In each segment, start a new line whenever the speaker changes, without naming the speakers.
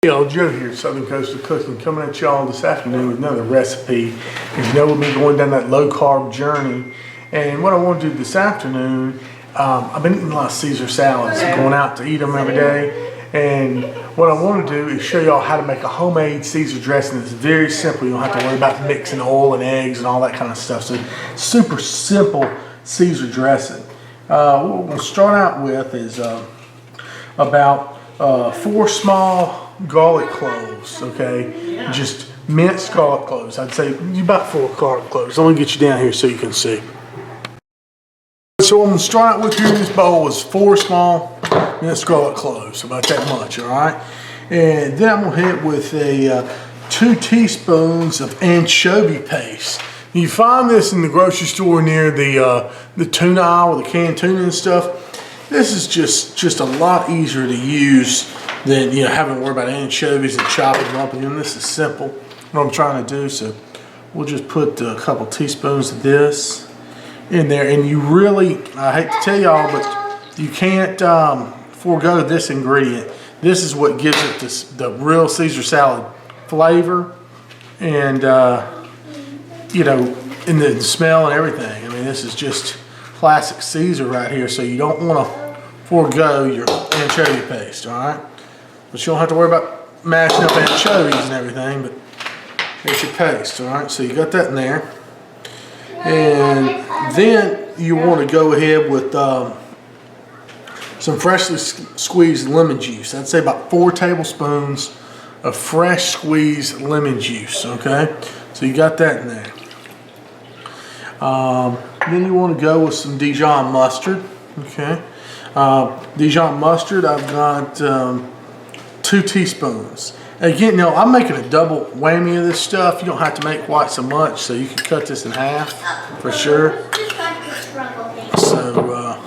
Hey y'all, Joe here, Southern Coastal Cooking, coming at y'all this afternoon with another recipe. As you know, we've been going down that low carb journey, and what I want to do this afternoon, I've been eating a lot of Caesar salads, going out to eat them every day, and what I want to do is show y'all how to make a homemade Caesar dressing. It's very simple. You don't have to worry about mixing oil and eggs and all that kind of stuff. So super simple Caesar dressing. What we're going to start out with is about 4 small garlic cloves, okay? Just minced garlic cloves. I'd say about 4 garlic cloves. Let me get you down here so you can see. So I'm gonna start out with here in this bowl is 4 small minced garlic cloves, about that much, all right? And then I'm gonna hit with 2 teaspoons of anchovy paste. You find this in the grocery store near the tuna aisle with the canned tuna and stuff. This is just a lot easier to use than having to worry about anchovies and chopping them up. And this is simple, what I'm trying to do. So we'll just put a couple teaspoons of this in there. And you really, I hate to tell y'all, but you can't forego this ingredient. This is what gives it the real Caesar salad flavor and in the smell and everything. I mean, this is just classic Caesar right here. So you don't want to forego your anchovy paste, all right? But you don't have to worry about mashing up anchovies and everything, but it's your paste, all right? So you got that in there. And then you want to go ahead with some freshly squeezed lemon juice. I'd say about 4 tablespoons of fresh squeezed lemon juice, okay? So you got that in there. Then you want to go with some Dijon mustard, okay? Dijon mustard, I've got 2 teaspoons. Again, now I'm making a double whammy of this stuff. You don't have to make quite so much, so you can cut this in half for sure. So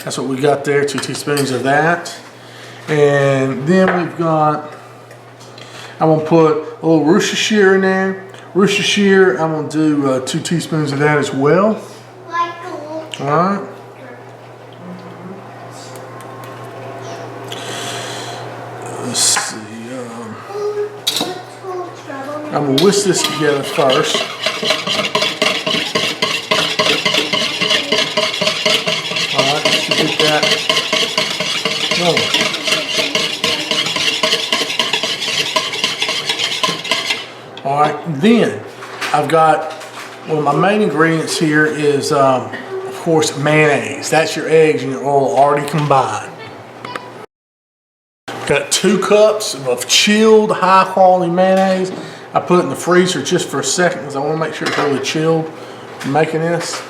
that's what we got there, 2 teaspoons of that. And then we've got, I'm gonna put a little Worcestershire in there. Worcestershire, I'm gonna do 2 teaspoons of that as well. All right. Let's see. I'm gonna whisk this together first. All right, let's get that going. All right, then I've got one of my main ingredients here is, of course, mayonnaise. That's your eggs and your oil already combined. Got 2 cups of chilled, high-quality mayonnaise. I put it in the freezer just for a second because I want to make sure it's really chilled for making this.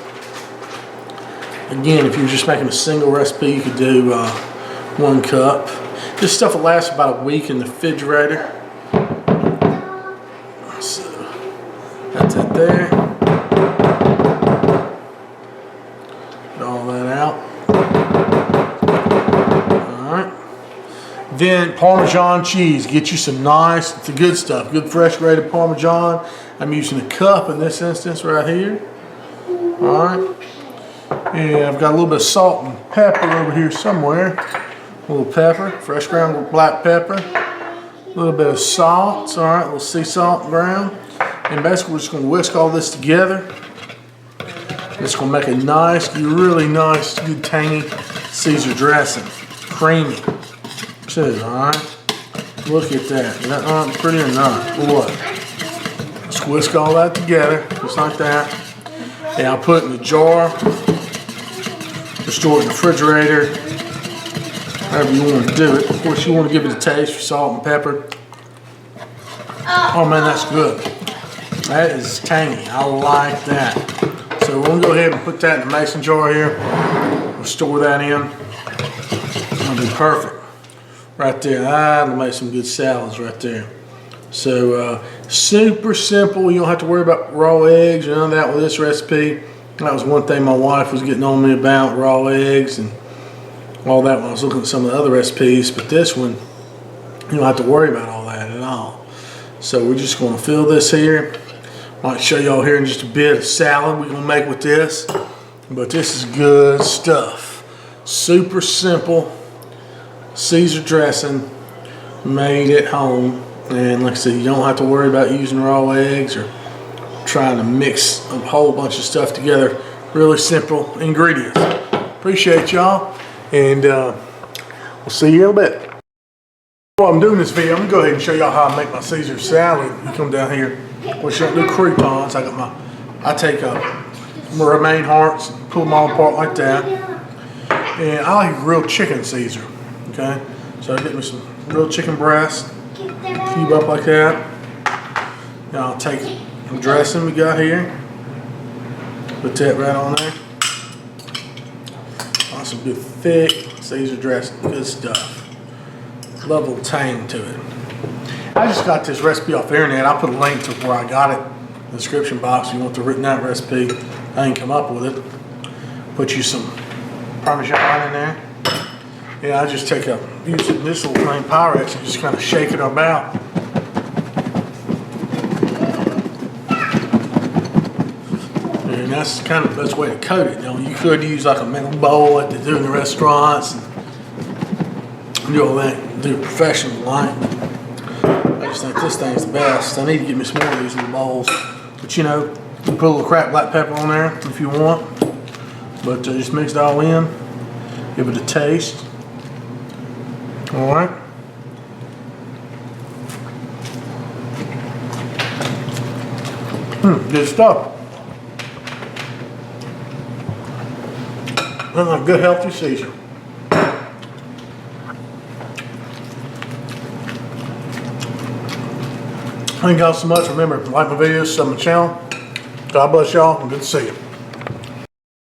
Again, if you're just making a single recipe, you could do 1 cup. This stuff will last about a week in the refrigerator. So that's it there. Get all that out. Then Parmesan cheese. Get you some nice, it's the good stuff, good fresh grated Parmesan. I'm using a cup in this instance right here. All right. And I've got a little bit of salt and pepper over here somewhere. A little pepper, fresh ground black pepper. A little bit of salt, all right, a little sea salt ground. And basically we're just gonna whisk all this together. It's gonna make a nice, really nice, good tangy Caesar dressing. Creamy. Too, all right? Look at that. Is that pretty or not? Boy. Let's whisk all that together, just like that. And I'll put it in a jar. Or store it in the refrigerator. However you want to do it. Of course, you want to give it a taste for salt and pepper. Oh man, that's good. That is tangy. I like that. So we're going to go ahead and put that in the mason jar here. We'll store that in. It'll be perfect. Right there, that'll make some good salads right there. So super simple. You don't have to worry about raw eggs or none of that with this recipe. That was one thing my wife was getting on me about, raw eggs and all that when I was looking at some of the other recipes. But this one, you don't have to worry about all that at all. So we're just going to fill this here. Might show y'all here in just a bit of salad we're going to make with this. But this is good stuff. Super simple Caesar dressing made at home. And like I said, you don't have to worry about using raw eggs or trying to mix a whole bunch of stuff together. Really simple ingredients. Appreciate y'all, and we'll see you in a bit. While I'm doing this video, I'm gonna go ahead and show y'all how I make my Caesar salad. You come down here, which I do croutons. I take my romaine hearts, pull them all apart like that, and I like grilled chicken Caesar. Okay, so I get me some grilled chicken breast, cube up like that. Now I'll take the dressing we got here, put that right on there. Some good thick Caesar dressing, good stuff. Love a little tang to it. I just got this recipe off the internet. I'll put a link to where I got it in the description box if you want the written out recipe. I ain't come up with it. Put you some Parmesan in there. Yeah, I just use this little thing, Pyrex, and just kind of shake it about. And that's kind of the best way to coat it. You know, you could use like a metal bowl like they do in the restaurants and do all that, do it professional like. I just think this thing's the best. I need to get me some more of these little bowls. But you know, you can put a little cracked black pepper on there if you want. But just mix it all in, give it a taste. All right. Good stuff. And a good healthy Caesar. Thank y'all so much. Remember, like my videos, sub my channel. God bless y'all, and good to see you.